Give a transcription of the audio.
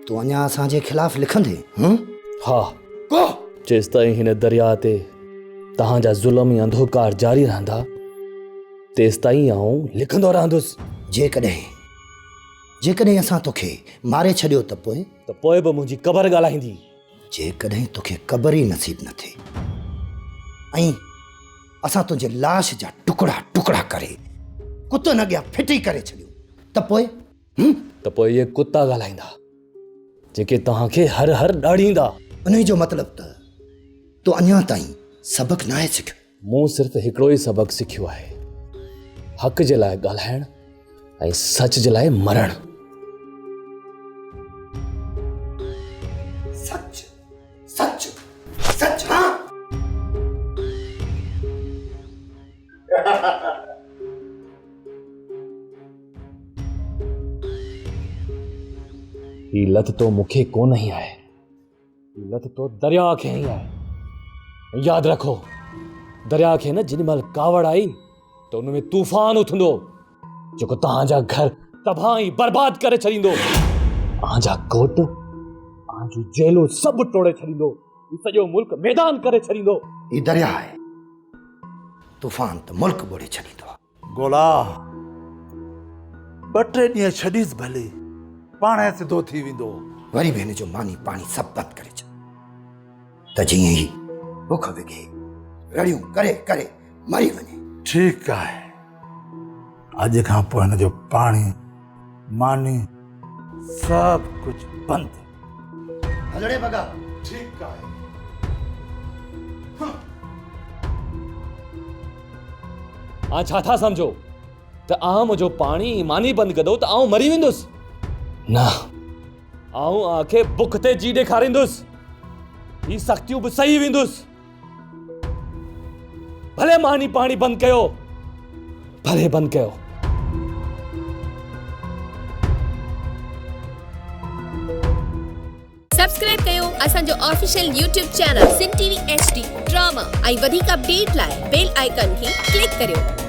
तू अञा असांजे खिलाफ़ लिखंदे? हाँ, को जेस ताईं हिन दरिया ते तहांजा ज़ुल्म ऐं अंधोकार जारी रहंदा तेस ताईं आऊं लिखंदो रहंदुसि। जेकॾहिं असां तोखे मारे छॾियो त पोइ बि मुंहिंजी क़बर ॻाल्हाईंदी। जेकॾहिं तोखे क़बर ई नसीब न थिए ऐं असां तुंहिंजे लाश जा टुकड़ा टुकड़ा करे कुतनि अॻियां फिटी करे छॾियूं त पोइ इहे कुता ॻाल्हाईंदा जेके तव्हांखे हर हर ॾाढ़ींदा। उन जो मतिलबु त तूं अञा ताईं सबक़ु नाहे सिखियो। मूं सिर्फ़ु हिकिड़ो ई सबक़ु सिखियो आहे, हक़ जे लाइ ॻाल्हाइण ऐं सच जे लाइ मरण। सच सच सच। हाँ ही लत तो मूंखे कोन ही आहे, ही लत तो दरिया खे ही आहे। यादि रखो, दरिया खे न जेॾीमहिल कावड़ आई त उन में तूफ़ान उथंदो जेको तव्हांजा घर तबाह ऐं बर्बाद करे छॾींदो, तव्हांजा कोट तव्हांजूं जेलूं सभु टोड़े छॾींदो, सॼो मुल्क मैदान करे छॾींदो। ही दरिया आहे, तूफ़ान त मुल्क ॿोड़े छॾींदो। गोला 2-3 ॾींहं छॾीस भले, पाणे सिधो थी वेंदो। वरी बि हिन जो मानी पाणी सभु बंदि करे छॾ त जीअं ई बुख विघे रड़ियूं करे करे मरी वञे। ठीकु आहे, अॼु खां पोइ हिन जो पाणी मानी सभु कुझु बंदि। हलड़े बगा। ठीकु आहे। छा था सम्झो त मुंहिंजो पाणी मानी बंदि कंदो त आउं मरी वेंदुसि? न, आउं आखे बुख ते जी ॾेखारींदुसि, ही सख़्तियूं बि सही वेंदुसि। भले मानी पाणी बंदि कयो, भले बंदि कयो। सब्सक्राइब कयो असांजो official YouTube channel Sindh TV HD drama ऐं वधीक अपडेट लाइ बेल आइकन खे क्लिक करियो।